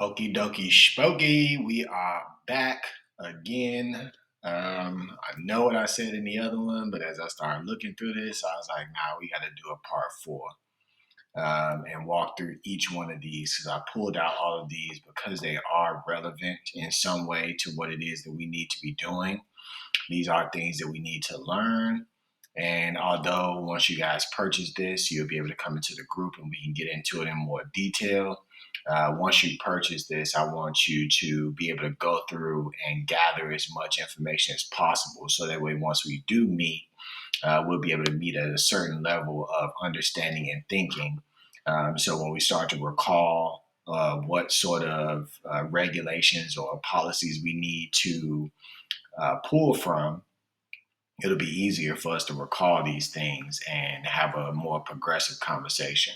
Okie dokie spooky. We are back again. I know what I said in the other one, but as I started looking through this, I was like, nah, we got to do a part four and walk through each one of these because I pulled out all of these because they are relevant in some way to what it is that we need to be doing. These are things that we need to learn. And although once you guys purchase this, you'll be able to come into the group and we can get into it in more detail. Once you purchase this, I want you to be able to go through and gather as much information as possible. So that way, once we do meet, we'll be able to meet at a certain level of understanding and thinking. So when we start to recall what sort of regulations or policies we need to pull from, it'll be easier for us to recall these things and have a more progressive conversation.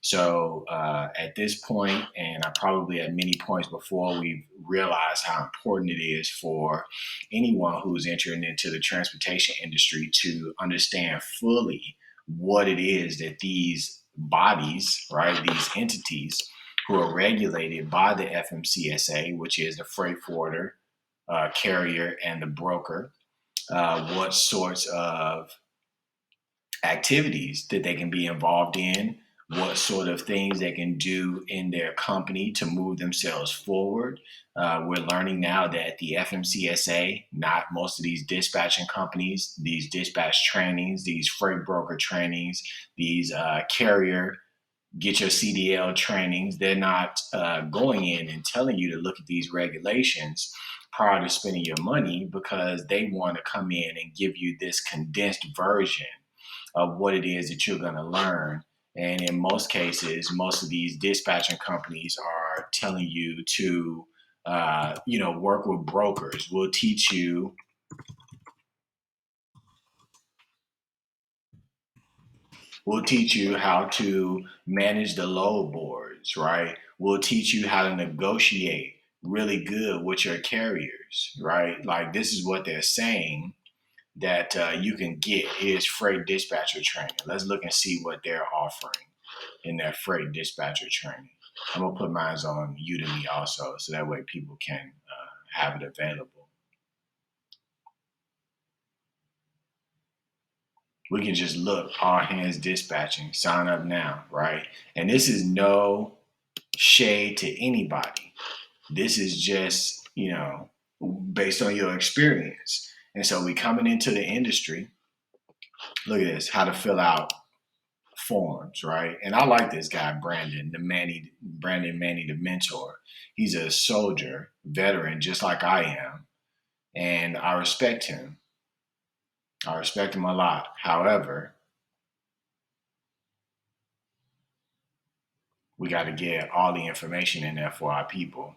So at this point, and I probably at many points before, we've realized how important it is for anyone who's entering into the transportation industry to understand fully what it is that these bodies, right, these entities who are regulated by the FMCSA, which is the freight forwarder, carrier, and the broker, what sorts of activities that they can be involved in, what sort of things they can do in their company to move themselves forward. We're learning now that the FMCSA, not most of these dispatching companies, these dispatch trainings, these freight broker trainings, these carrier get your CDL trainings, they're not going in and telling you to look at these regulations prior to spending your money because they want to come in and give you this condensed version of what it is that you're going to learn. And in most cases, most of these dispatching companies are telling you to, work with brokers. We'll teach you how to manage the load boards, right? We'll teach you how to negotiate really good with your carriers, right? Like this is what they're saying that you can get. Here's freight dispatcher training. Let's look and see what they're offering in their freight dispatcher training. I'm gonna put mine on Udemy also, so that way people can have it available. We can just look, all hands dispatching, sign up now, right? And this is no shade to anybody. This is just, based on your experience. And so we coming into the industry, look at this, how to fill out forms, right? And I like this guy, Brandon Manny, the mentor. He's a soldier, veteran, just like I am. And I respect him. I respect him a lot. However, we got to get all the information in there for our people.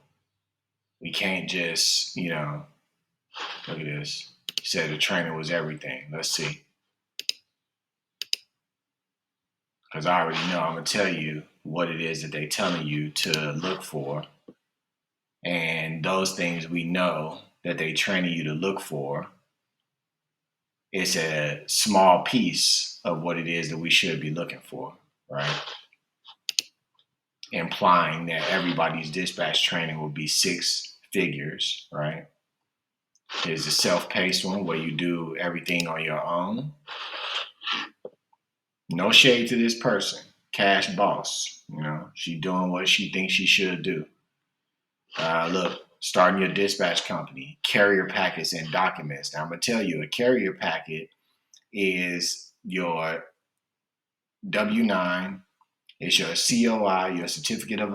We can't just, look at this. He said the training was everything. Let's see. Because I already know I'm going to tell you what it is that they're telling you to look for. And those things we know that they're training you to look for, it's a small piece of what it is that we should be looking for, right? Implying that everybody's dispatch training will be 6 figures, right? There's a self-paced one where you do everything on your own. No shade to this person, cash boss. She doing what she thinks she should do. Look, starting your dispatch company, carrier packets and documents. Now I'm gonna tell you, a carrier packet is your W-9, it's your COI, your certificate of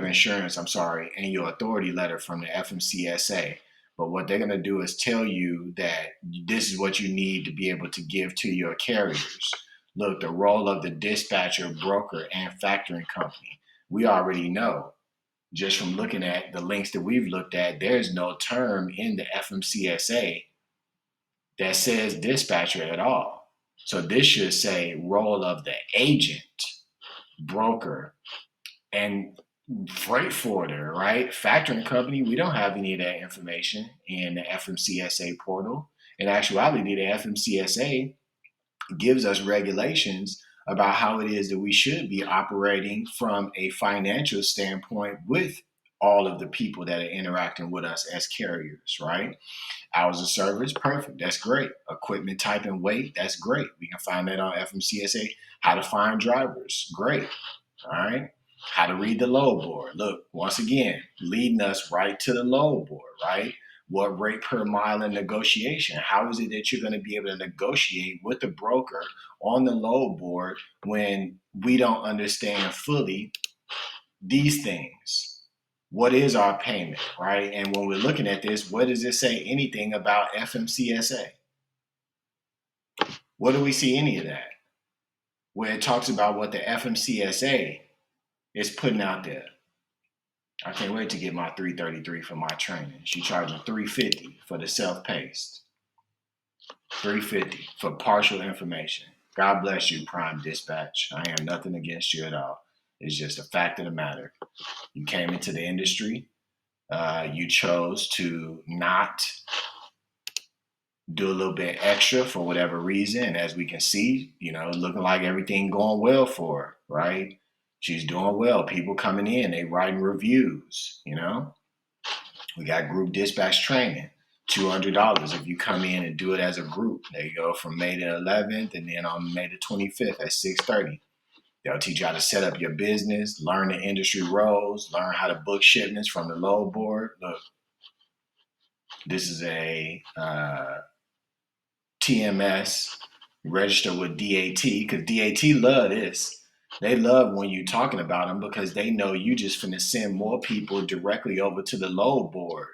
insurance, and your authority letter from the FMCSA. But what they're going to do is tell you that this is what you need to be able to give to your carriers. Look, the role of the dispatcher, broker, and factoring company. We already know, just from looking at the links that we've looked at, there's no term in the FMCSA that says dispatcher at all. So this should say role of the agent, broker, and freight forwarder, right? Factoring company, we don't have any of that information in the FMCSA portal. In actuality, the FMCSA gives us regulations about how it is that we should be operating from a financial standpoint with all of the people that are interacting with us as carriers, right? Hours of service, perfect. That's great. Equipment type and weight, that's great. We can find that on FMCSA. How to find drivers, great. All right. How to read the load board. Look, once again, leading us right to the load board, right? What rate per mile in negotiation? How is it that you're going to be able to negotiate with the broker on the load board when we don't understand fully these things? What is our payment, right? And when we're looking at this, what does it say anything about FMCSA? What do we see any of that? Where it talks about what the FMCSA is putting out there. I can't wait to get my 333 for my training. She charging 350 for the self-paced. 350 for partial information. God bless you, Prime Dispatch. I have nothing against you at all. It's just a fact of the matter. You came into the industry. You chose to not do a little bit extra for whatever reason. And as we can see, looking like everything going well for her, right? She's doing well. People coming in, they writing reviews. We got group dispatch training, $200 if you come in and do it as a group. There you go, from May the 11th, and then on May the 25th at 6:30. They'll teach you how to set up your business, learn the industry roles, learn how to book shipments from the load board. Look, this is a TMS, register with DAT, because DAT love this. They love when you talking about them because they know you just finna send more people directly over to the load board.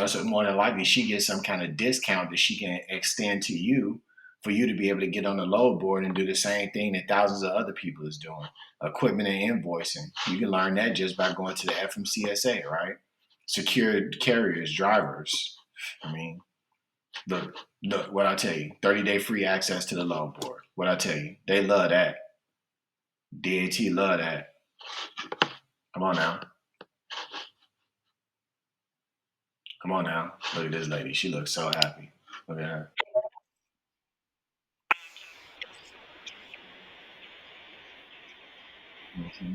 So more than likely she gets some kind of discount that she can extend to you for you to be able to get on the load board and do the same thing that thousands of other people is doing. Equipment and invoicing. You can learn that just by going to the FMCSA, right? Secured carriers, drivers. I mean, look, what I tell you, 30-day free access to the load board. What I tell you, they love that. DAT love that. Come on now. Come on now. Look at this lady. She looks so happy. Look at her. Mm-hmm.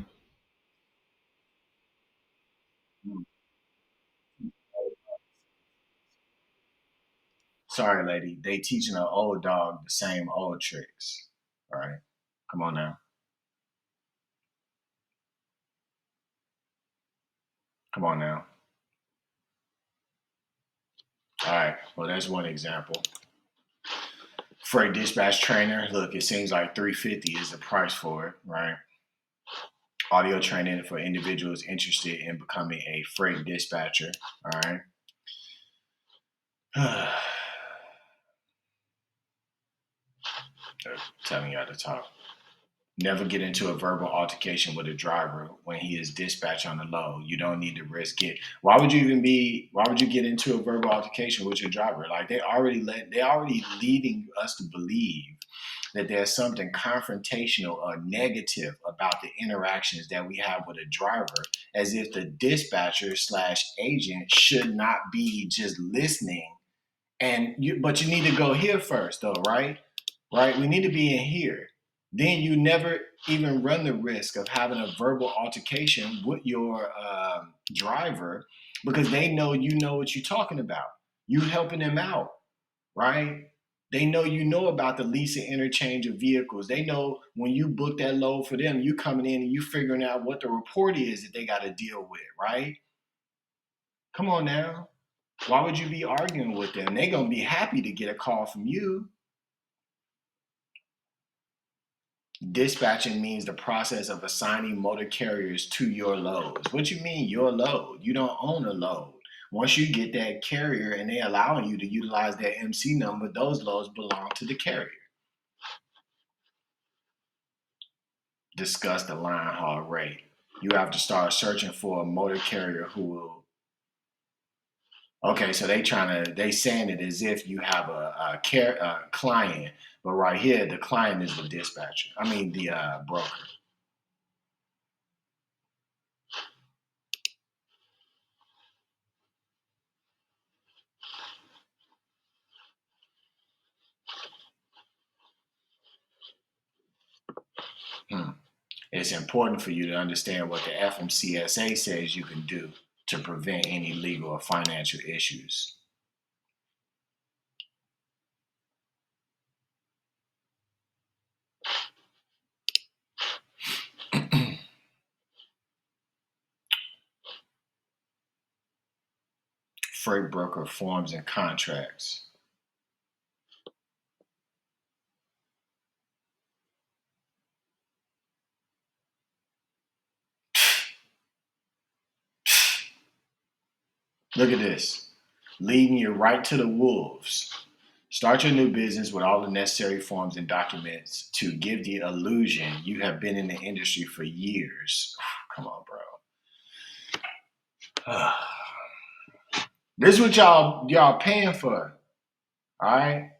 Sorry, lady. They teaching an old dog the same old tricks. All right. Come on now. Come on now. All right. Well, that's one example. Freight dispatch trainer. Look, it seems like 350 is the price for it, right? Audio training for individuals interested in becoming a freight dispatcher. All right. Telling you how to talk. Never get into a verbal altercation with a driver when he is dispatched on the load. You don't need to risk it. Why would you get into a verbal altercation with your driver? Like they already leading us to believe that there's something confrontational or negative about the interactions that we have with a driver, as if the dispatcher slash agent should not be just listening. But you need to go here first though, right? Right? We need to be in here. Then you never even run the risk of having a verbal altercation with your driver because they know you know what you're talking about. You helping them out, right? They know you know about the lease and interchange of vehicles. They know when you book that load for them, you coming in and you figuring out what the report is that they got to deal with, right? Come on now. Why would you be arguing with them? They're going to be happy to get a call from you. Dispatching means the process of assigning motor carriers to your loads. What you mean your load? You don't own a load. Once you get that carrier and they allowing you to utilize that MC number, those loads belong to the carrier. Discuss the line haul rate. You have to start searching for a motor carrier who will. Okay, so they saying it as if you have a client, but right here the client is the dispatcher. I mean the broker. It's important for you to understand what the FMCSA says you can do to prevent any legal or financial issues. Freight broker forms and contracts. Look at this. Leading you right to the wolves. Start your new business with all the necessary forms and documents to give the illusion you have been in the industry for years. Come on, bro. This is what y'all paying for. All right.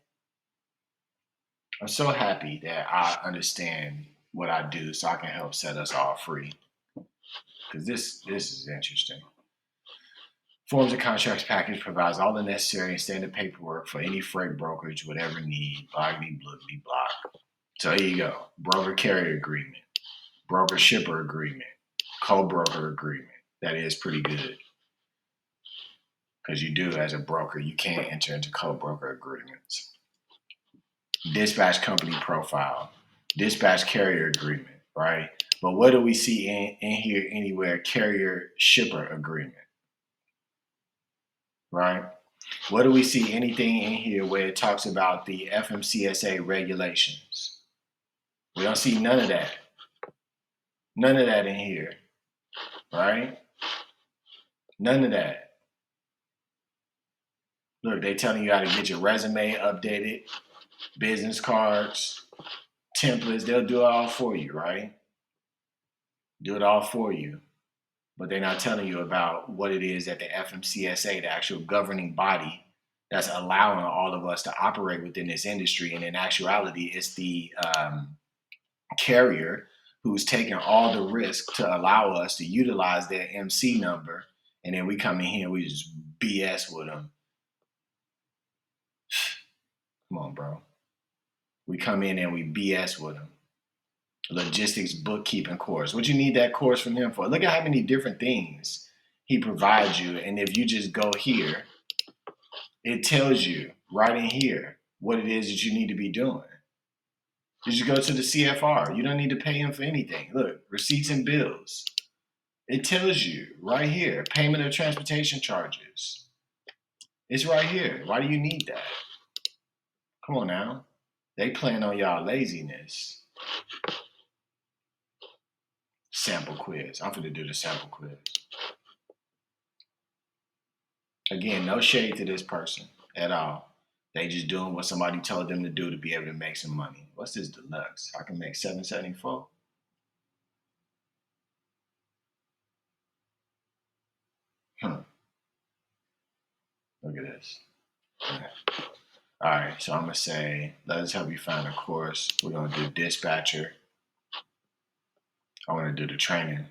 I'm so happy that I understand what I do so I can help set us all free. Because this is interesting. Forms and contracts package provides all the necessary and standard paperwork for any freight brokerage would ever need. Bloggity, bloogity, block. So here you go. Broker carrier agreement, broker shipper agreement, co-broker agreement. That is pretty good. Because you do, as a broker, you can't enter into co-broker agreements. Dispatch company profile, dispatch carrier agreement, right? But what do we see in here anywhere? Carrier shipper agreement, right? What do we see anything in here where it talks about the FMCSA regulations? We don't see none of that. None of that in here, right? None of that. Look, they telling you how to get your resume updated, business cards, templates. They'll do it all for you, right? Do it all for you. But they're not telling you about what it is that the FMCSA, the actual governing body that's allowing all of us to operate within this industry. And in actuality, it's the carrier who's taking all the risk to allow us to utilize their MC number. And then we come in here and we just BS with them. Come on, bro. We come in and we BS with them. Logistics bookkeeping course. What you need that course from him for? Look at how many different things he provides you. And if you just go here, it tells you right in here what it is that you need to be doing. You just go to the CFR. You don't need to pay him for anything. Look, receipts and bills. It tells you right here, payment of transportation charges. It's right here. Why do you need that? Come on now. They playing on y'all laziness. Sample quiz. I'm going to do the sample quiz. Again, no shade to this person at all. They just doing what somebody told them to do to be able to make some money. What's this deluxe? I can make $7.74. Look at this. All right, so I'm gonna say, let us help you find a course. We're gonna do dispatcher. I want to do the training.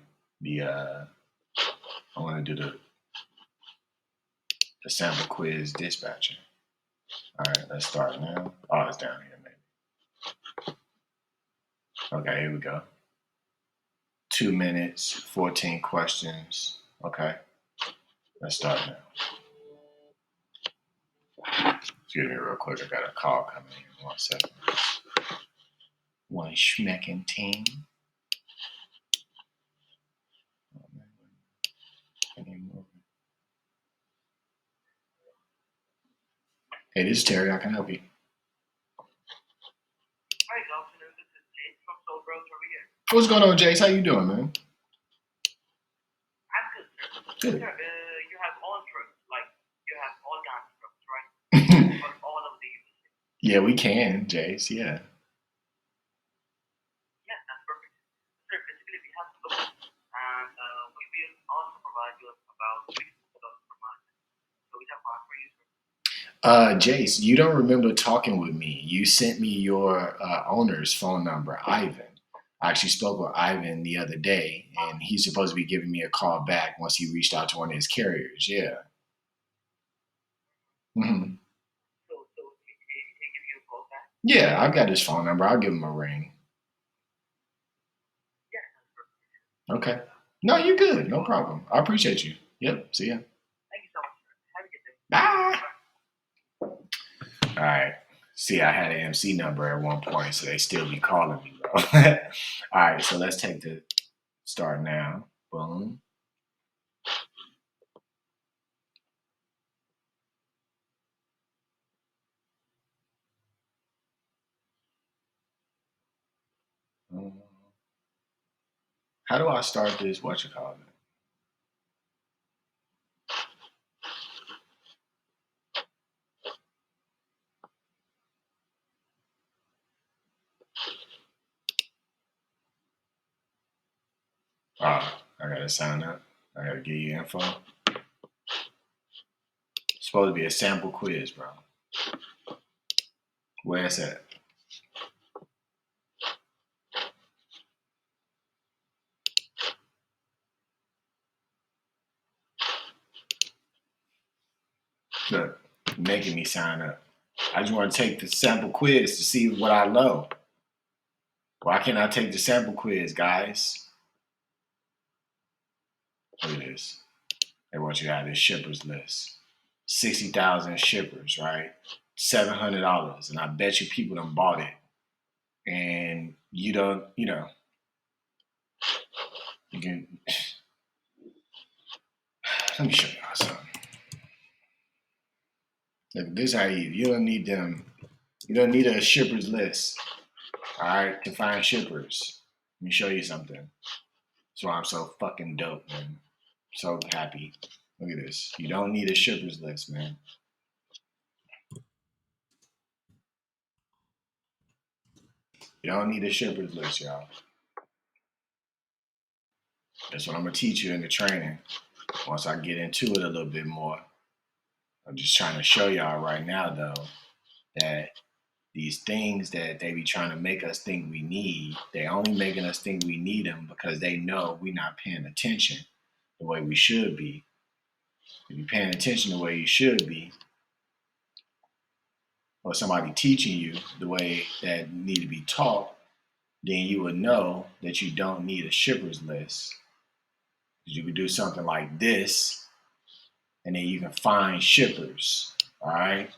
I want to do the sample quiz dispatcher. All right, let's start now. Oh, it's down here, maybe. Okay, here we go. 2 minutes, 14 questions. Okay, let's start now. Excuse me real quick, I got a call coming in. 1 second. One schmecking team. Hey, this is Terry. I can help you. Hi, good afternoon. This is James from Soul Bros over here. What's going on, Jace? How you doing, man? I'm good, sir. Good. Sir, you have all trucks, like you have all kinds of trucks, right? For all of these. Yeah, we can, Jace. Yeah. Yeah, that's perfect. Sir, basically we have to look and we will also provide you about $3 per month. So we have fast for you, sir. Jace, you don't remember talking with me. You sent me your owner's phone number, Ivan. I actually spoke with Ivan the other day, and he's supposed to be giving me a call back once he reached out to one of his carriers. Yeah. Hmm. So he give you a call back? Yeah, I've got his phone number. I'll give him a ring. Yeah, Okay. No, you're good. No problem. I appreciate you. Yep. See ya. Thank you so much. Have a good day. Bye. All right. See, I had an MC number at one point, so they still be calling me, bro. All right. So let's take the start now. Boom. How do I start this? What you call it? Oh, I gotta sign up. I gotta give you info. It's supposed to be a sample quiz, bro. Where's that? Look, making me sign up. I just want to take the sample quiz to see what I know. Why can't I take the sample quiz, guys? Look at this. They want you to have this shippers list. 60,000 shippers, right? $700. And I bet you people done bought it. And you don't, you can, let me show y'all something. Look, this is how you don't need them, you don't need a shippers list, all right, to find shippers. Let me show you something. That's why I'm so fucking dope, man. So happy. Look at this. You don't need a shippers list, man. You don't need a shippers list, y'all. That's what I'm gonna teach you in the training. Once I get into it a little bit more, I'm just trying to show y'all right now, though, that these things that they be trying to make us think we need, they only making us think we need them because they know we're not paying attention the way we should be. If you're paying attention the way you should be, or somebody teaching you the way that need to be taught, then you would know that you don't need a shippers list. You could do something like this, and then you can find shippers. All right,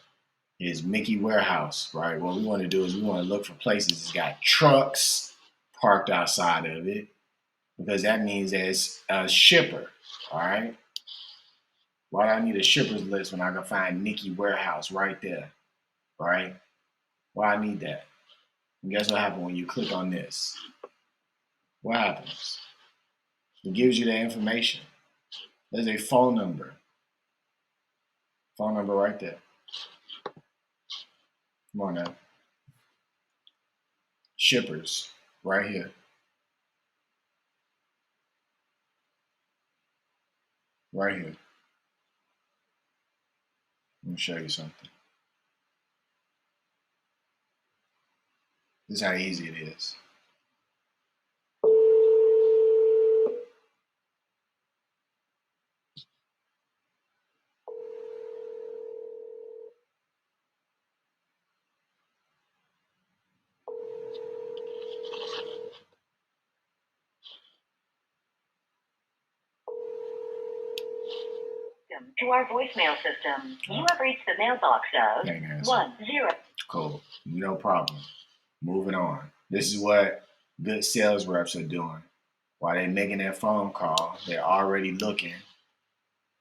is Mickey Warehouse, right? What we want to do is we want to look for places that's got trucks parked outside of it, because that means there's a shipper. All right. Why do I need a shippers list when I can find Mickey Warehouse right there? Right? Why I need that? And guess what happens when you click on this? What happens? It gives you the information. There's a phone number. Phone number right there. Come on now. Shippers right here. Right here. Let me show you something. This is how easy it is. To our voicemail system, you have reached the mailbox of 10. Cool. No problem. Moving on. This is what good sales reps are doing. While they're making that phone call, they're already looking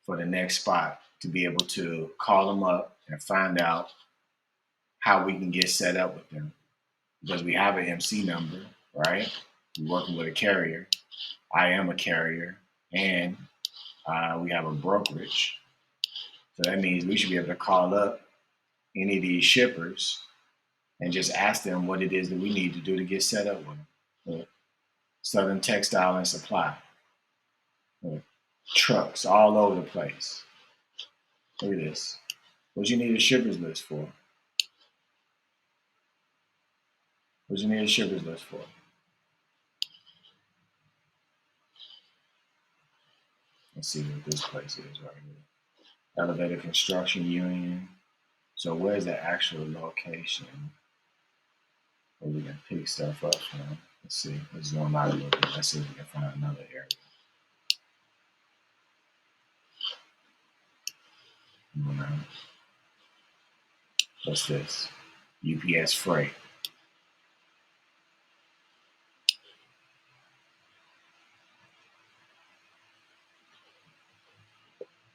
for the next spot to be able to call them up and find out how we can get set up with them. Because we have an MC number, right? We're working with a carrier. I am a carrier, and we have a brokerage. So that means we should be able to call up any of these shippers and just ask them what it is that we need to do to get set up with them. Southern Textile and Supply. Trucks all over the place. Look at this. What you need a shippers list for? What you need a shippers list for? Let's see what this place is right here. Elevator Construction Union. So where's the actual location where we can pick stuff up from? Let's see. Let's zoom out a little bit. Let's see if we can find another area. What's this? UPS freight.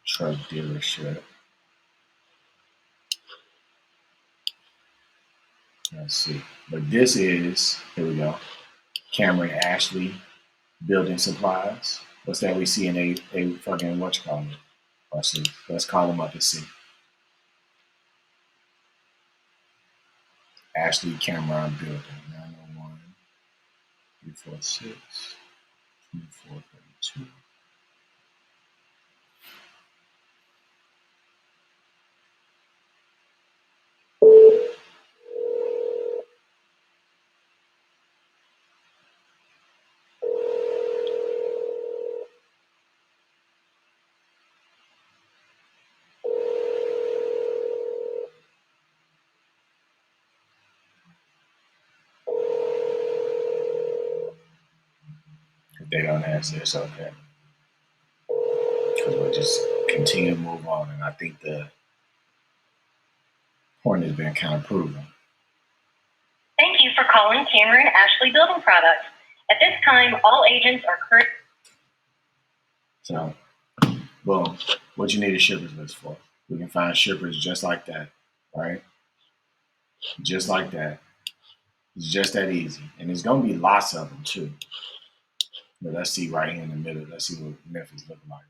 Truck dealership. Let's see. But this is, here we go. Cameron Ashley Building Supplies. What's that we see in a fucking whatchamacallit? Let's see. Let's call them up and see. Ashley Cameron Building. 901 346 2432. If they don't answer, it's okay. Because we'll just continue to move on. And I think the point has been kind of proven. Thank you for calling Cameron Ashley Building Products. At this time, all agents are current. So, boom. What you need a shippers list for? We can find shippers just like that, right? Just like that. It's just that easy. And there's going to be lots of them too. But let's see right here in the middle. Let's see what Memphis looking like.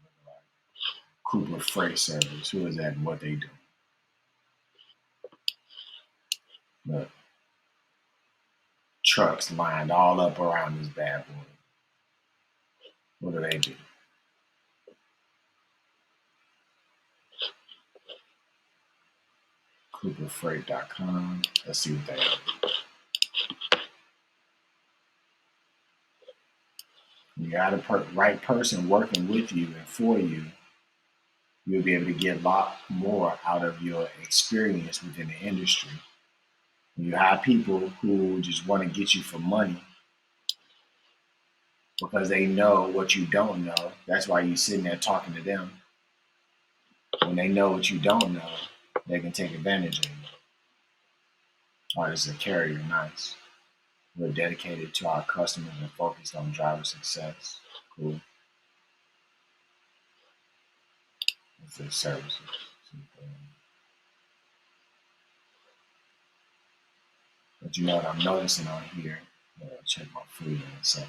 Cooper Freight Service. Who is that and what they do? Look. Trucks lined all up around this bad boy. What do they do? CooperFreight.com. Let's see what they do. When you got a right person working with you and for you, you'll be able to get a lot more out of your experience within the industry. When you have people who just want to get you for money because they know what you don't know, that's why you're sitting there talking to them. When they know what you don't know, they can take advantage of you. Oh, this is a carrier, nice. We're dedicated to our customers and focused on driver success. Cool. What's their services? But you know what I'm noticing on here? I'll check my food in a second.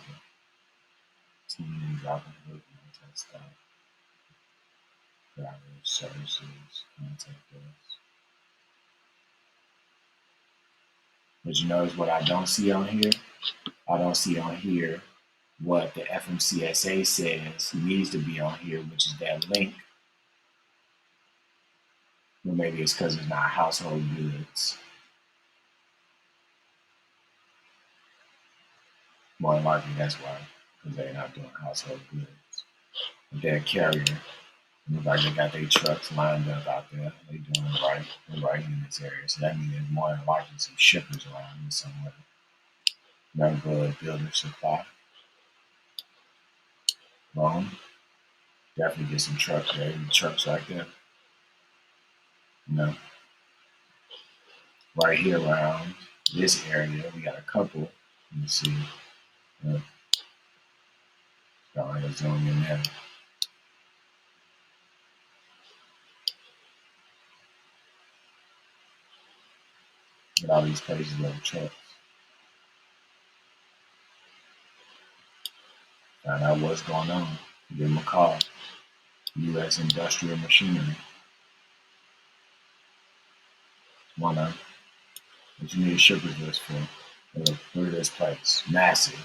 Team dropping hood, contact stop. Driver services, contact us. But you notice what I don't see on here? I don't see on here what the FMCSA says needs to be on here, which is that link. Well, maybe it's because it's not household goods. More than likely, that's why, because they're not doing household goods. But they're a carrier. Look like they got their trucks lined up out there. They're doing it right. They're right in this area. So that means there's more than likely some shippers around here somewhere. Remember builder supply. Boom. Definitely get some trucks there. Trucks right there. You know. Right here around this area, we got a couple. Let me see. Got to zoom in there. Get all these places with trucks. Find out what's going on. Give them a call. U.S. Industrial Machinery. One of what you need a shippers list for. Look at this place. Massive.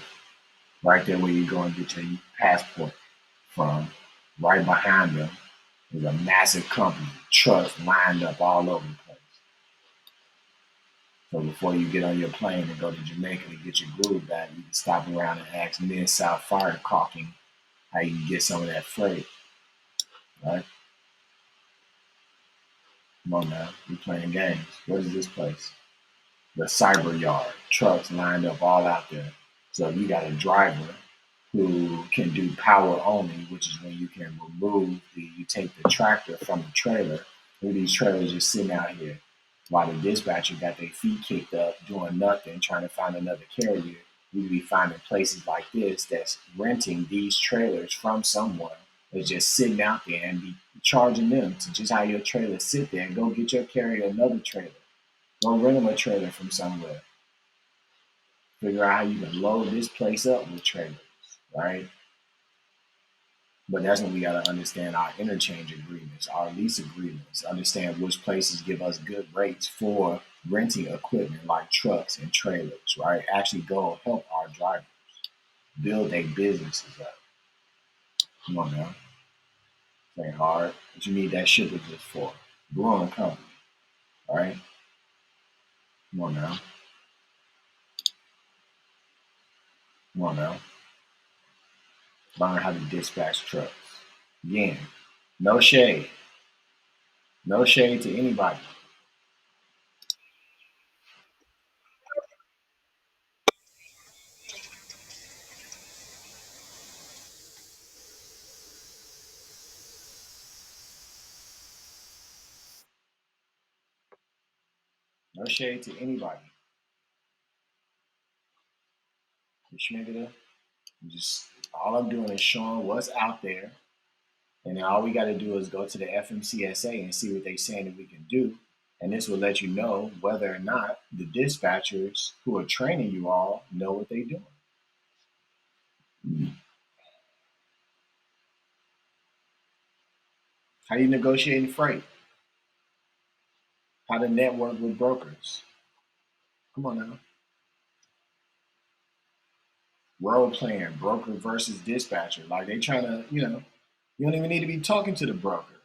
Right there where you go and get your passport from. Right behind them is a massive company. Trucks lined up all over the place. So before you get on your plane and go to Jamaica to get your groove back, you can stop around and ask Mid-South Fire Caulking how you can get some of that freight. Right? Come on now, we're playing games. What is this place? The Cyber Yard. Trucks lined up all out there. So if you got a driver who can do power only, which is when you can you take the tractor from the trailer. Look at these trailers just sitting out here while the dispatcher got their feet kicked up doing nothing, trying to find another carrier. We be finding places like this that's renting these trailers from someone that's just sitting out there and be charging them to just have your trailer sit there and go get your carrier another trailer. Go rent them a trailer from somewhere. Figure out how you can load this place up with trailers, right? But that's when we got to understand our interchange agreements, our lease agreements, understand which places give us good rates for renting equipment like trucks and trailers, right? Actually go help our drivers build their businesses up. Come on now. It ain't hard. What you need that shipper just for? Growing company, right? Come on now. Come on now. Learn how to dispatch trucks. Again, no shade. No shade to anybody. No shade to anybody. You schmigger. Just all I'm doing is showing what's out there, and then all we got to do is go to the FMCSA and see what they're saying that we can do, and this will let you know whether or not the dispatchers who are training you all know what they're doing. How you negotiating freight? How to network with brokers? Come on now. Role playing broker versus dispatcher. Like they trying to, you don't even need to be talking to the broker.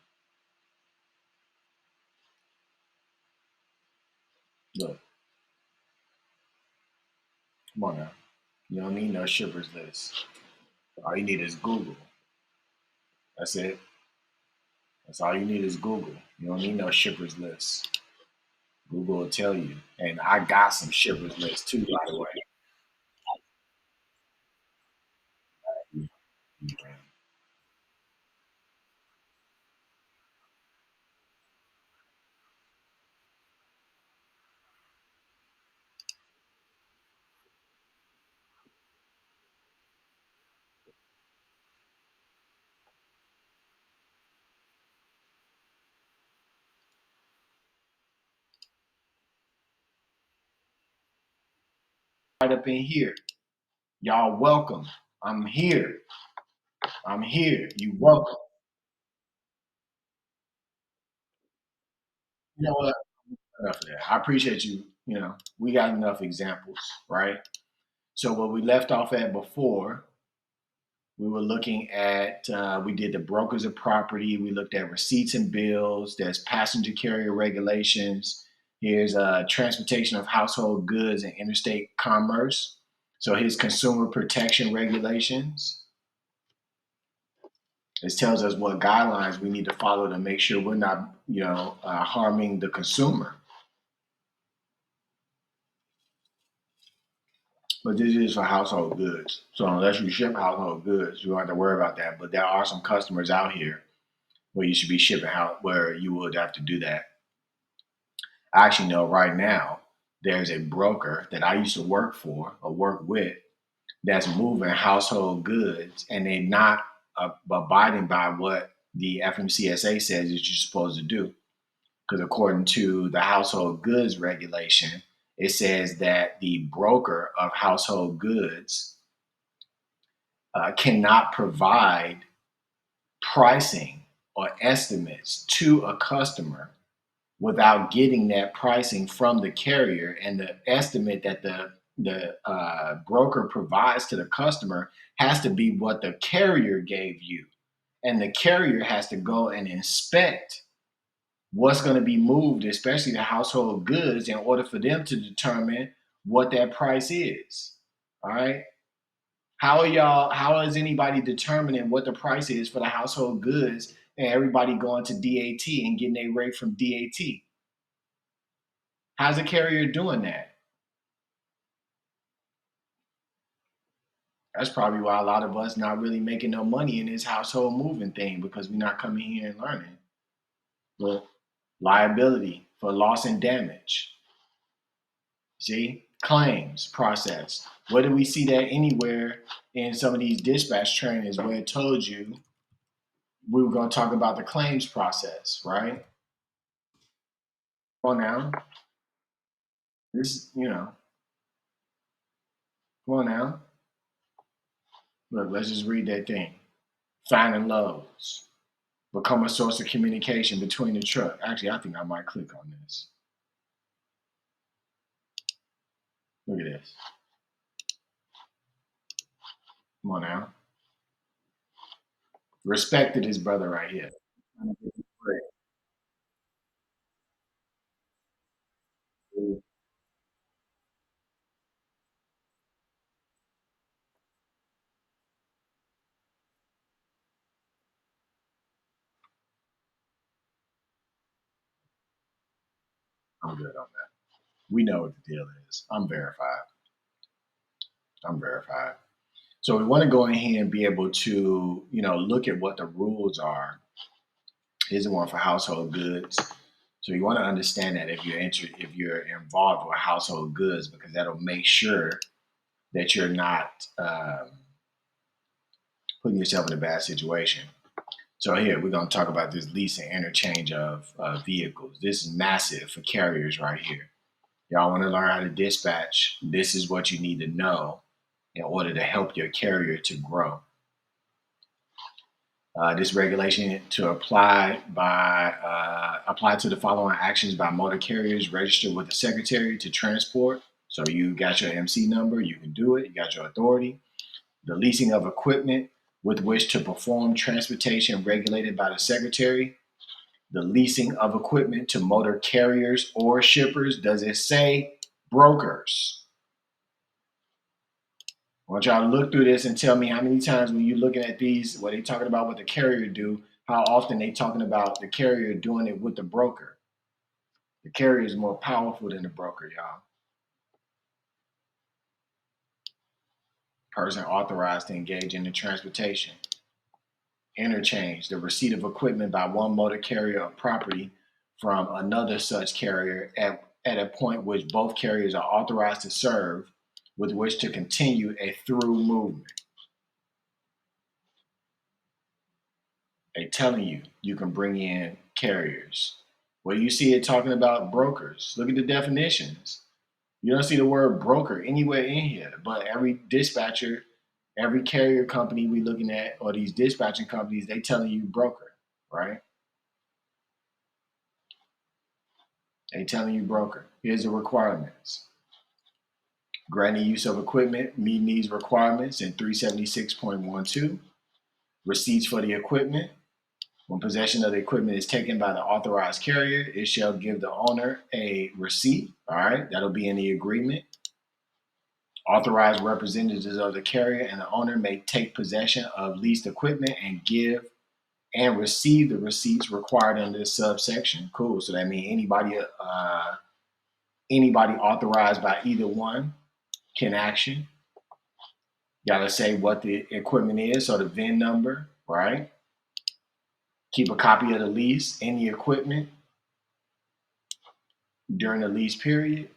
Look, come on now. You don't need no shippers list. All you need is Google. That's it. That's all you need is Google. You don't need no shippers list. Google will tell you. And I got some shippers list too, by the way. Right up in here. Y'all welcome. I'm here. I'm here. You welcome. You know what? Enough of that. I appreciate you. We got enough examples, right? So what we left off at before, we were looking at, we did the brokers of property. We looked at receipts and bills. There's passenger carrier regulations. Here's transportation of household goods and interstate commerce. So here's consumer protection regulations. This tells us what guidelines we need to follow to make sure we're not, harming the consumer. But this is for household goods. So unless you ship household goods, you don't have to worry about that. But there are some customers out here where you should be shipping out where you would have to do that. I actually know right now there's a broker that I used to work for or work with that's moving household goods and they're not abiding by what the FMCSA says that you're supposed to do. Because according to the household goods regulation, it says that the broker of household goods cannot provide pricing or estimates to a customer without getting that pricing from the carrier, and the estimate that the broker provides to the customer has to be what the carrier gave you, and the carrier has to go and inspect what's going to be moved, especially the household goods, in order for them to determine what that price is. All right. How is anybody determining what the price is for the household goods and everybody going to DAT and getting a rate from DAT? How's the carrier doing that? That's probably why a lot of us not really making no money in this household moving thing because we're not coming here and learning. But liability for loss and damage. See, claims process. Where do we see that anywhere in some of these dispatch trainings where it told you we were going to talk about the claims process, right? Come on now. This, come on now. Look, let's just read that thing. Finding loads. Become a source of communication between the truck. Actually, I think I might click on this. Look at this. Come on now. Respected his brother right here. I'm good on that. We know what the deal is. I'm verified. I'm verified. So we want to go in here and be able to, look at what the rules are. Here's the one for household goods. So you want to understand that if you're involved with household goods, because that'll make sure that you're not putting yourself in a bad situation. So here we're going to talk about this lease and interchange of vehicles. This is massive for carriers right here. Y'all want to learn how to dispatch. This is what you need to know in order to help your carrier to grow. This regulation to apply to the following actions by motor carriers registered with the secretary to transport. So you got your MC number, you can do it. You got your authority. The leasing of equipment with which to perform transportation regulated by the secretary. The leasing of equipment to motor carriers or shippers. Does it say brokers? I want y'all to look through this and tell me how many times when you're looking at these, what they talking about what the carrier do, how often they talking about the carrier doing it with the broker. The carrier is more powerful than the broker, y'all. Person authorized to engage in the transportation. Interchange, the receipt of equipment by one motor carrier of property from another such carrier at a point which both carriers are authorized to serve, with which to continue a through movement. They telling you can bring in carriers. Where you see it talking about brokers, look at the definitions. You don't see the word broker anywhere in here, but every dispatcher, every carrier company we looking at, or these dispatching companies, they telling you broker, right? They telling you broker. Here's the requirements. Granting use of equipment, meeting these requirements in 376.12. Receipts for the equipment. When possession of the equipment is taken by the authorized carrier, it shall give the owner a receipt. All right, that'll be in the agreement. Authorized representatives of the carrier and the owner may take possession of leased equipment and give and receive the receipts required under this subsection. Cool. So that means anybody authorized by either one can action. Gotta say what the equipment is, so the VIN number, right? Keep a copy of the lease and the equipment during the lease period.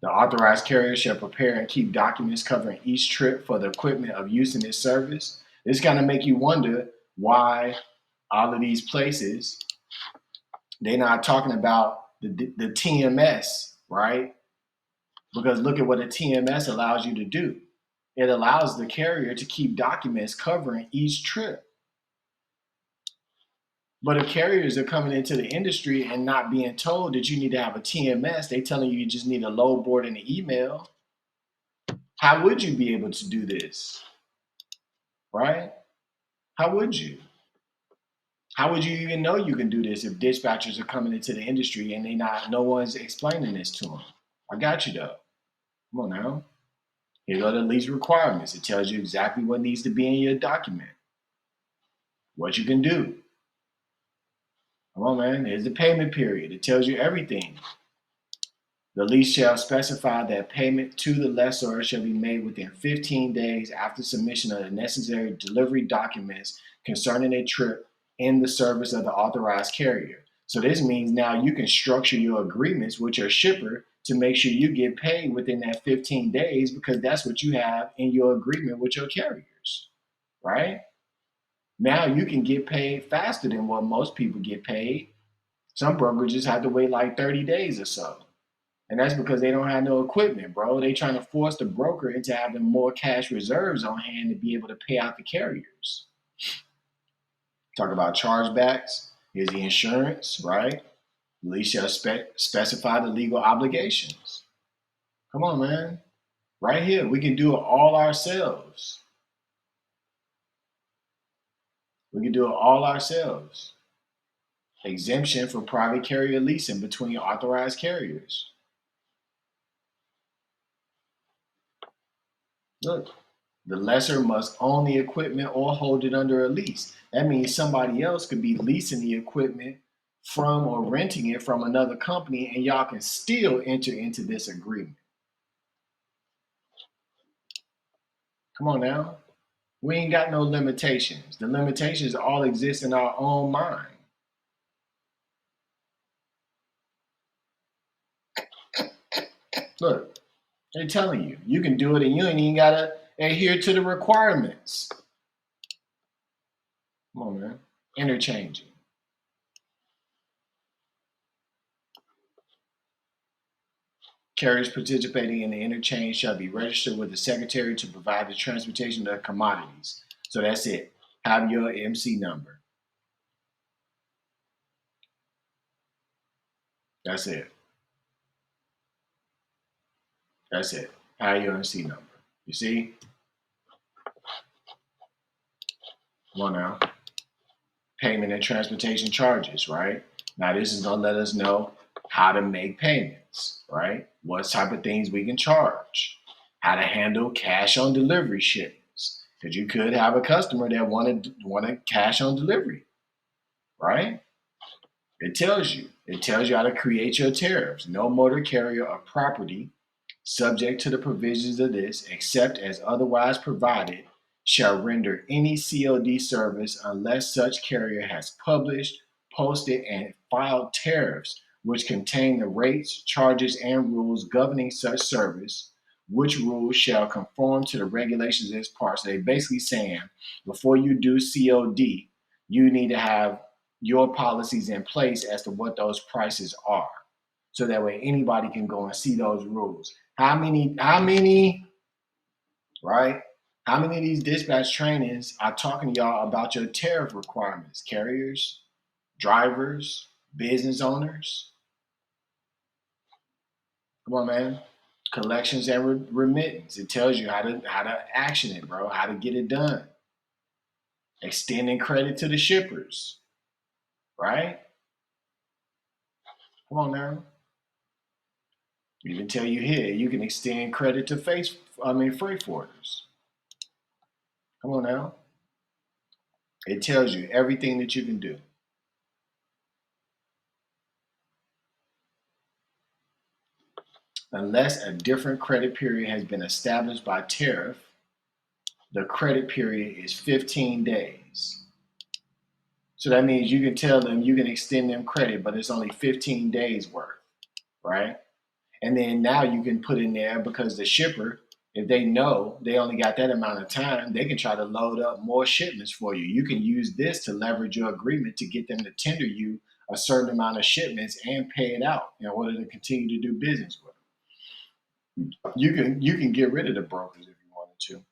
The authorized carrier shall prepare and keep documents covering each trip for the equipment of use in this service. This kind of make you wonder why all of these places they're not talking about the TMS, right? Because look at what a TMS allows you to do. It allows the carrier to keep documents covering each trip. But if carriers are coming into the industry and not being told that you need to have a TMS, they telling you just need a load board and an email. How would you be able to do this? Right? How would you? How would you even know you can do this if dispatchers are coming into the industry and no one's explaining this to them? I got you though. Come on now. Here are the lease requirements. It tells you exactly what needs to be in your document, what you can do. Come on, man. Here's the payment period. It tells you everything. The lease shall specify that payment to the lessor shall be made within 15 days after submission of the necessary delivery documents concerning a trip in the service of the authorized carrier. So this means now you can structure your agreements with your shipper to make sure you get paid within that 15 days because that's what you have in your agreement with your carriers, right? Now you can get paid faster than what most people get paid. Some brokerages have to wait like 30 days or so. And that's because they don't have no equipment, bro. They trying to force the broker into having more cash reserves on hand to be able to pay out the carriers. Talk about chargebacks. Here's the insurance, right? Lease shall specify the legal obligations. Come on, man. Right here, we can do it all ourselves. We can do it all ourselves. Exemption for private carrier leasing between authorized carriers. Look, the lessor must own the equipment or hold it under a lease. That means somebody else could be leasing the equipment from or renting it from another company, and y'all can still enter into this agreement. Come on now. We ain't got no limitations. The limitations all exist in our own mind. Look, they're telling you, you can do it and you ain't even gotta adhere to the requirements. Come on, man. Interchanging. Carriers participating in the interchange shall be registered with the Secretary to provide the transportation of commodities. So that's it. Have your MC number. That's it. That's it. Have your MC number. You see? Come on now. Payment and transportation charges, right? Now this is gonna let us know how to make payments, right? What type of things we can charge, how to handle cash on delivery shipments. Because you could have a customer that wanted cash on delivery, right? It tells you. It tells you how to create your tariffs. No motor carrier or property subject to the provisions of this, except as otherwise provided, shall render any COD service unless such carrier has published, posted, and filed tariffs which contain the rates, charges, and rules governing such service, which rules shall conform to the regulations of this part. So they're basically saying before you do COD, you need to have your policies in place as to what those prices are. So that way anybody can go and see those rules. Right? How many of these dispatch trainings are talking to y'all about your tariff requirements? Carriers, drivers, business owners. Come on, man. Collections and remittance. It tells you how to action it, bro. How to get it done. Extending credit to the shippers, right? Come on now. You can tell you here you can extend credit to freight forwarders. Come on now. It tells you everything that you can do. Unless a different credit period has been established by tariff, the credit period is 15 days. So that means you can tell them you can extend them credit, but it's only 15 days worth, right? And then now you can put in there because the shipper, if they know they only got that amount of time, they can try to load up more shipments for you. You can use this to leverage your agreement to get them to tender you a certain amount of shipments and pay it out in order to continue to do business with them. You can get rid of the brokers if you wanted to.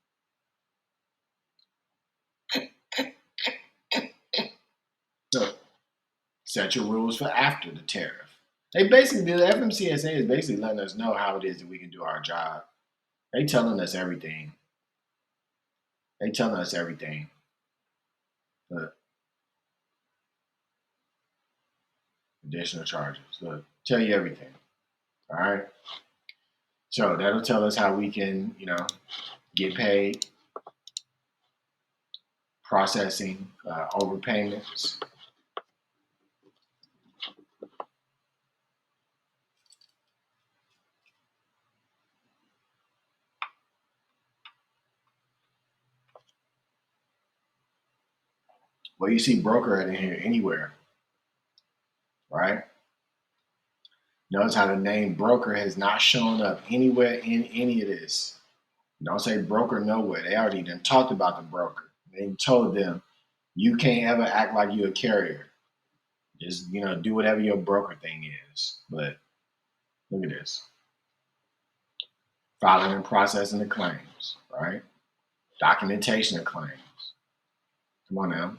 So set your rules for after the tariff. The FMCSA is basically letting us know how it is that we can do our job. They telling us everything. They telling us everything. Look, additional charges. Look, tell you everything. All right. So that'll tell us how we can, get paid, processing, overpayments. Well, you see broker in here anywhere, right? Notice how the name broker has not shown up anywhere in any of this. Don't say broker nowhere. They already done talked about the broker. They told them you can't ever act like you're a carrier. Just do whatever your broker thing is. But look at this. Filing and processing the claims, right? Documentation of claims. Come on now.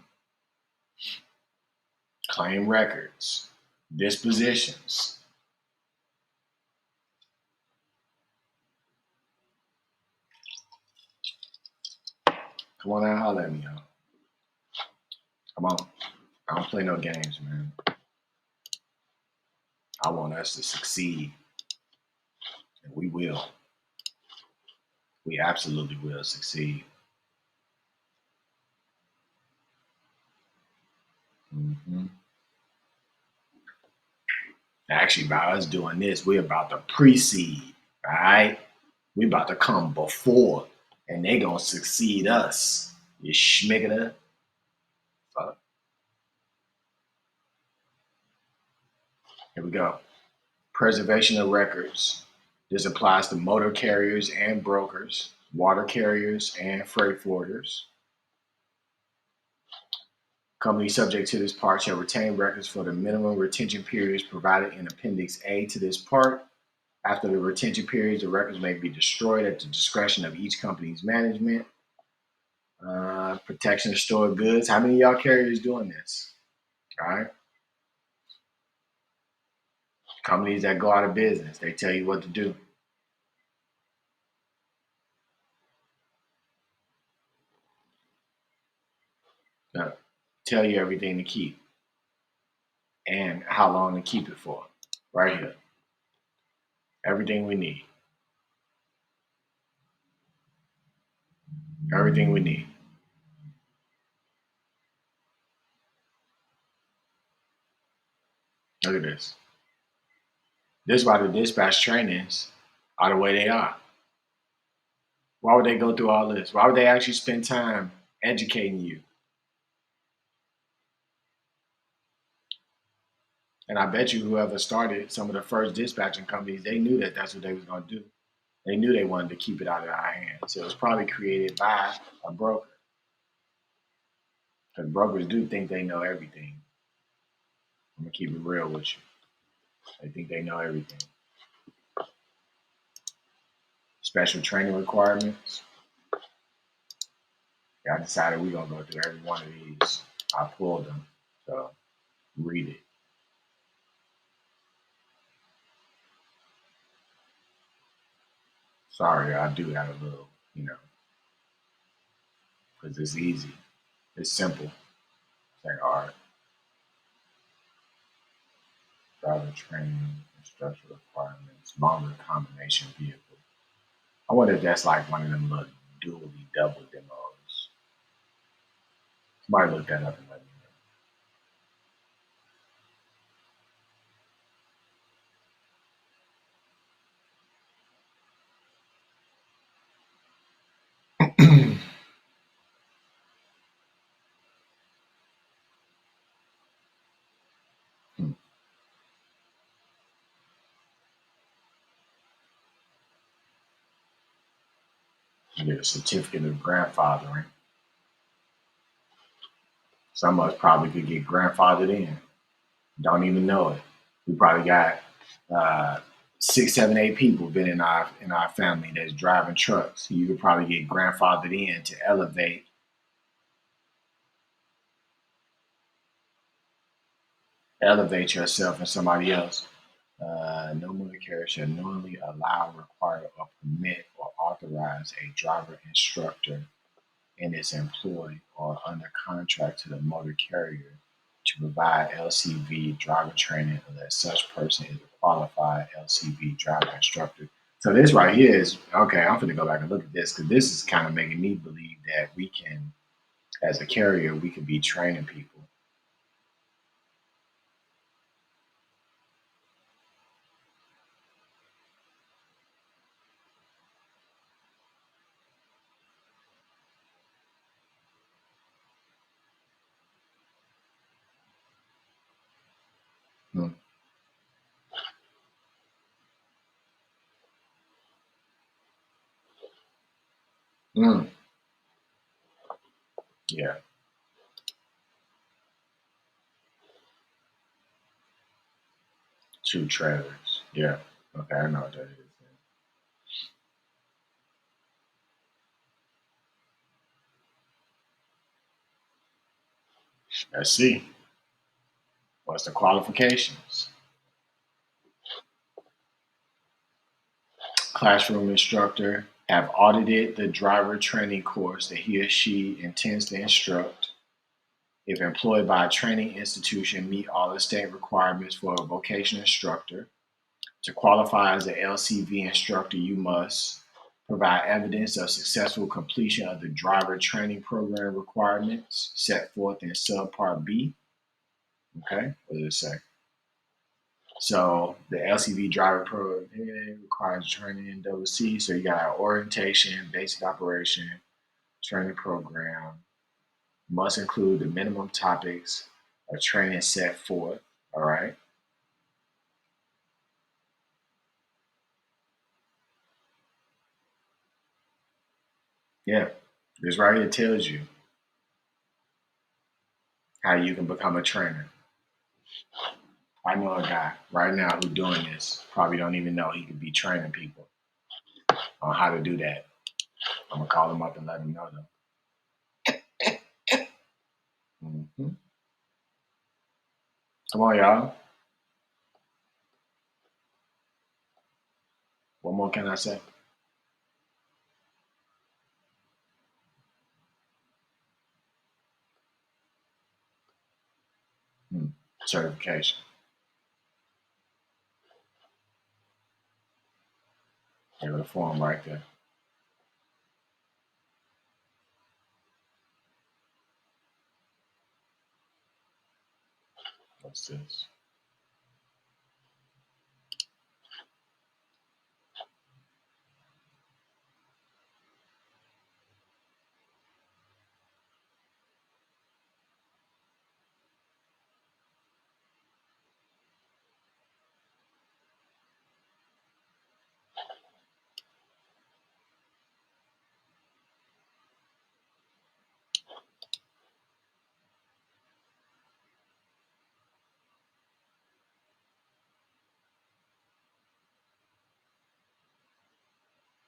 Claim records. Dispositions. Come on now, holler at me, y'all. Come on. I don't play no games, man. I want us to succeed. And we will. We absolutely will succeed. Mm-hmm. Actually, by us doing this, we're about to precede, all right? We're about to come before, and they gonna succeed us. You schmiggada. Fuck. Here we go. Preservation of records. This applies to motor carriers and brokers, water carriers and freight forwarders. Companies subject to this part shall retain records for the minimum retention periods provided in Appendix A to this part. After the retention periods, the records may be destroyed at the discretion of each company's management. Protection of stored goods. How many of y'all carriers doing this? All right. Companies that go out of business, they tell you what to do. Tell you everything to keep and how long to keep it for. Right here. Everything we need. Everything we need. Look at this. This is why the dispatch trainings are the way they are. Why would they go through all this? Why would they actually spend time educating you? And I bet you whoever started some of the first dispatching companies, they knew that that's what they was going to do. They knew they wanted to keep it out of our hands. So it was probably created by a broker. Because brokers do think they know everything. I'm going to keep it real with you. They think they know everything. Special training requirements. I decided we're going to go through every one of these. I pulled them. So read it. Sorry, I do have a little, because it's easy. It's simple. It's like, all right. Driver training, instructor requirements, longer combination vehicle. I wonder if that's like one of them little dually double demos. Somebody look that up and let me know. You get a certificate of grandfathering. Some of us probably could get grandfathered in. Don't even know it. We probably got 6, 7, 8 people been in our family that's driving trucks. You could probably get grandfathered in to elevate yourself and somebody else. No motor carrier shall knowingly allow, require, or permit or authorize a driver instructor in its employ or under contract to the motor carrier to provide LCV driver training unless such person is a qualified LCV driver instructor. So this right here is, okay, I'm going to go back and look at this because this is kind of making me believe that we can, as a carrier, we could be training people. Yeah. Two trailers. Yeah. Okay, I know what that is. Let's see. What's the qualifications? Classroom instructor have audited the driver training course that he or she intends to instruct. If employed by a training institution, meet all the state requirements for a vocational instructor. To qualify as an LCV instructor, you must provide evidence of successful completion of the driver training program requirements set forth in subpart B. Okay, what does it say? So the LCV driver program requires training in double C. So you got orientation, basic operation, training program, must include the minimum topics of training set forth. All right. Yeah. This right here tells you how you can become a trainer. I know a guy right now who's doing this. Probably don't even know he could be training people on how to do that. I'm gonna call him up and let him know though. Come on, y'all. What more can I say? Hmm. Certification. There's a form right there. What's this?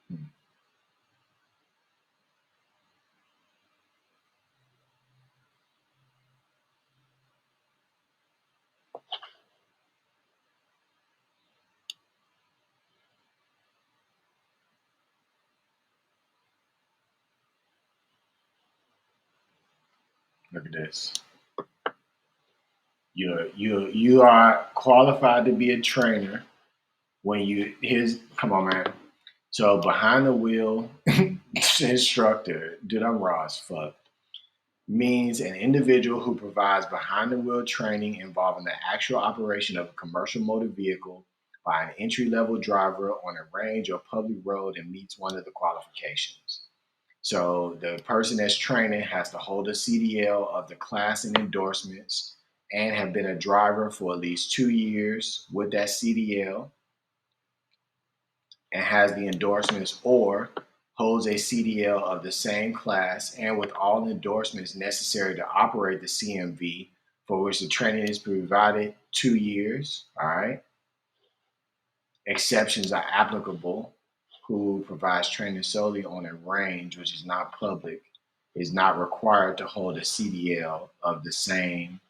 Hmm. Look at this. You are qualified to be a trainer when you here's come on man. So behind the wheel instructor, dude, I'm raw as fuck. Means an individual who provides behind the wheel training involving the actual operation of a commercial motor vehicle by an entry level driver on a range or public road and meets one of the qualifications. So the person that's training has to hold a CDL of the class and endorsements and have been a driver for at least 2 years with that CDL and has the endorsements or holds a CDL of the same class and with all endorsements necessary to operate the CMV for which the training is provided 2 years. All right. Exceptions are applicable. Who provides training solely on a range which is not public is not required to hold a CDL of the same.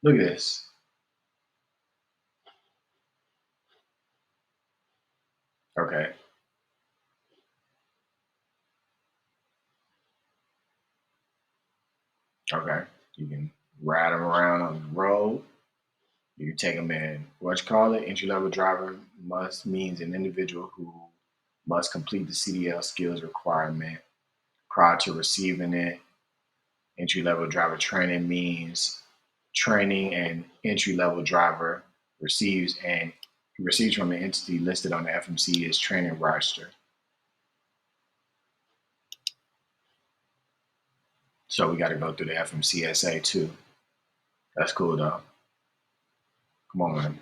Look at this. Okay. Okay. You can ride them around on the road. You can take them in. What you call it? Entry level driver must means an individual who must complete the CDL skills requirement prior to receiving it. Entry level driver training means training an entry level driver receives from an entity listed on the FMCSA training roster. So we got to go through the FMCSA too. That's cool though. Come on, man.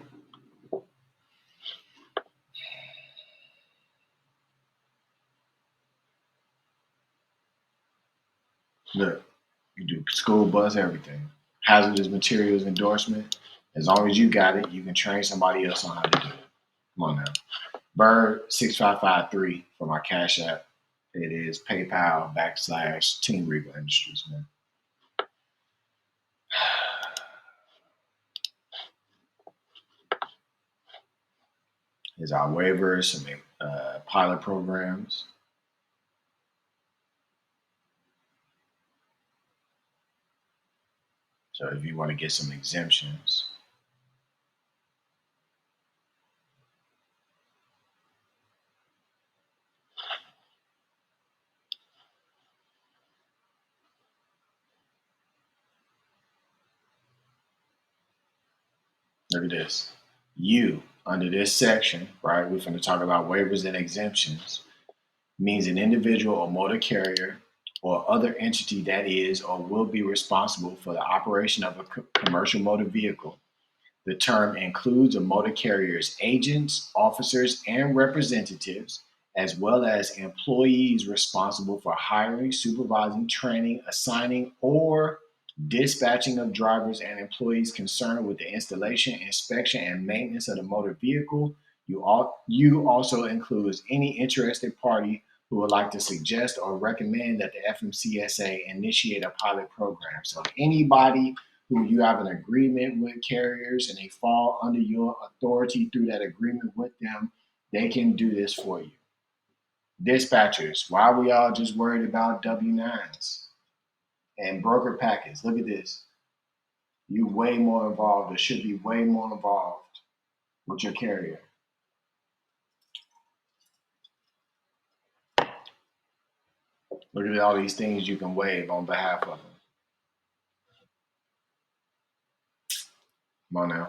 Look, you do school bus, everything. Hazardous materials endorsement. As long as you got it, you can train somebody else on how to do it. Come on now. Bird 6553 for my Cash App. It is PayPal / Team Regal Industries, man. Here's our waivers, some pilot programs. So if you want to get some exemptions, look at this. You, under this section, right, we're going to talk about waivers and exemptions, means an individual or motor carrier or other entity that is or will be responsible for the operation of a commercial motor vehicle. The term includes a motor carrier's agents, officers, and representatives, as well as employees responsible for hiring, supervising, training, assigning, or dispatching of drivers and employees concerned with the installation, inspection, and maintenance of the motor vehicle. You also includes any interested party who would like to suggest or recommend that the FMCSA initiate a pilot program. So anybody who you have an agreement with carriers and they fall under your authority through that agreement with them, they can do this for you. Dispatchers, why are we all just worried about W-9s and broker packets? Look at this. You way more involved or should be way more involved with your carrier. Look at all these things you can waive on behalf of them. Come on now.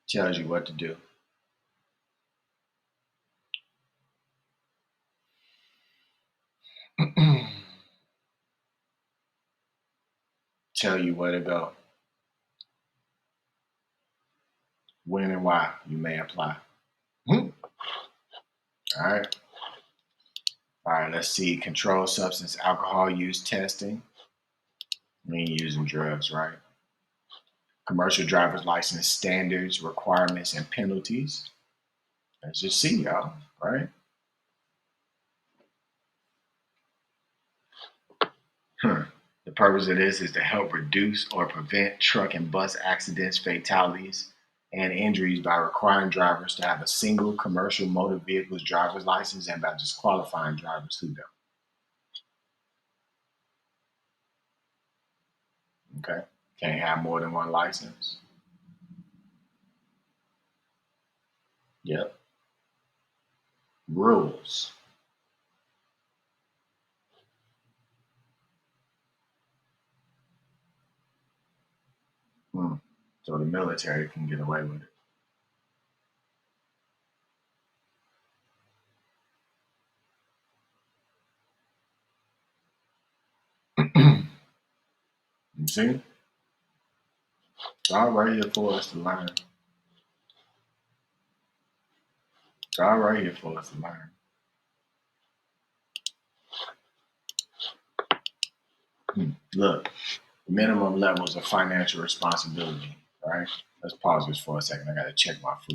Tells you what to do. Tell you where to go. When and why you may apply. All right. All right, let's see. Controlled substance alcohol use testing. We ain't using drugs, right? Commercial driver's license standards, requirements, and penalties. Let's just see, y'all, right? The purpose of this is to help reduce or prevent truck and bus accidents, fatalities, and injuries by requiring drivers to have a single commercial motor vehicle's driver's license and by disqualifying drivers who don't. Okay? Can't have more than one license. Yep. Rules. So the military can get away with it. You see? It's all right here for us to learn. It's all right here for us to learn. Look, minimum levels of financial responsibility. All right? Let's pause this for a second. I got to check my food.